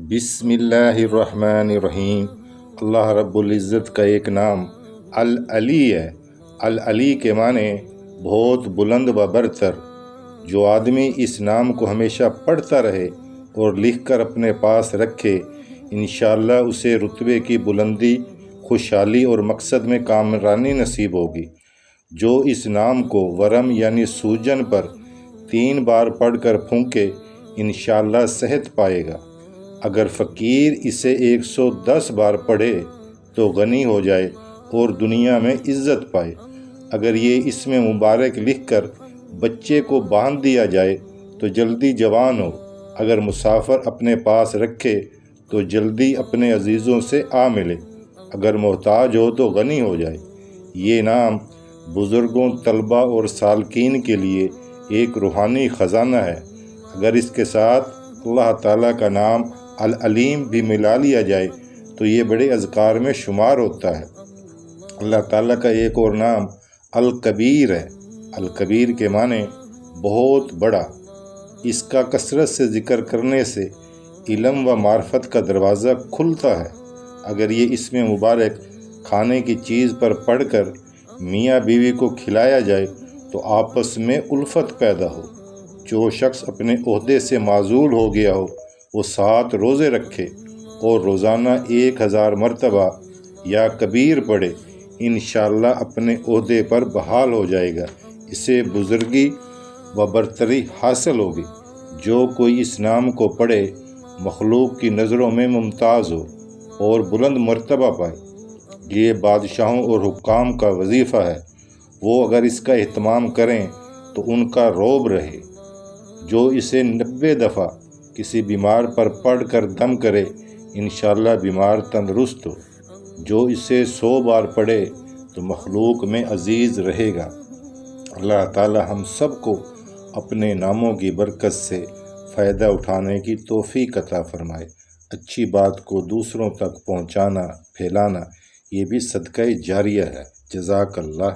بسم اللہ الرحمن الرحیم۔ اللہ رب العزت کا ایک نام العلی ہے۔ العلی کے معنی بہت بلند و برتر۔ جو آدمی اس نام کو ہمیشہ پڑھتا رہے اور لکھ کر اپنے پاس رکھے، انشاءاللہ اسے رتبے کی بلندی، خوشحالی اور مقصد میں کامرانی نصیب ہوگی۔ جو اس نام کو ورم یعنی سوجن پر 3 بار پڑھ کر پھونکے، انشاءاللہ صحت پائے گا۔ اگر فقیر اسے 110 بار پڑھے تو غنی ہو جائے اور دنیا میں عزت پائے۔ اگر یہ اسم مبارک لکھ کر بچے کو باندھ دیا جائے تو جلدی جوان ہو۔ اگر مسافر اپنے پاس رکھے تو جلدی اپنے عزیزوں سے آ ملے۔ اگر محتاج ہو تو غنی ہو جائے۔ یہ نام بزرگوں، طلباء اور سالکین کے لیے ایک روحانی خزانہ ہے۔ اگر اس کے ساتھ اللہ تعالیٰ کا نام العلیم بھی ملا لیا جائے تو یہ بڑے اذکار میں شمار ہوتا ہے۔ اللہ تعالیٰ کا ایک اور نام الکبیر ہے۔ الکبیر کے معنی بہت بڑا۔ اس کا کثرت سے ذکر کرنے سے علم و معرفت کا دروازہ کھلتا ہے۔ اگر یہ اسم مبارک کھانے کی چیز پر پڑھ کر میاں بیوی کو کھلایا جائے تو آپس میں الفت پیدا ہو۔ جو شخص اپنے عہدے سے معزول ہو گیا ہو وہ 7 روزے رکھے اور روزانہ 1000 مرتبہ یا کبیر پڑھے، انشاءاللہ اپنے عہدے پر بحال ہو جائے گا۔ اسے بزرگی و برتری حاصل ہوگی۔ جو کوئی اس نام کو پڑھے مخلوق کی نظروں میں ممتاز ہو اور بلند مرتبہ پائے۔ یہ بادشاہوں اور حکام کا وظیفہ ہے۔ وہ اگر اس کا اہتمام کریں تو ان کا رعب رہے۔ جو اسے 90 دفعہ کسی بیمار پر پڑھ کر دم کرے، انشاءاللہ بیمار تندرست ہو۔ جو اسے 100 بار پڑھے تو مخلوق میں عزیز رہے گا۔ اللہ تعالی ہم سب کو اپنے ناموں کی برکت سے فائدہ اٹھانے کی توفیق عطا فرمائے۔ اچھی بات کو دوسروں تک پہنچانا، پھیلانا، یہ بھی صدقہ جاریہ ہے۔ جزاک اللہ۔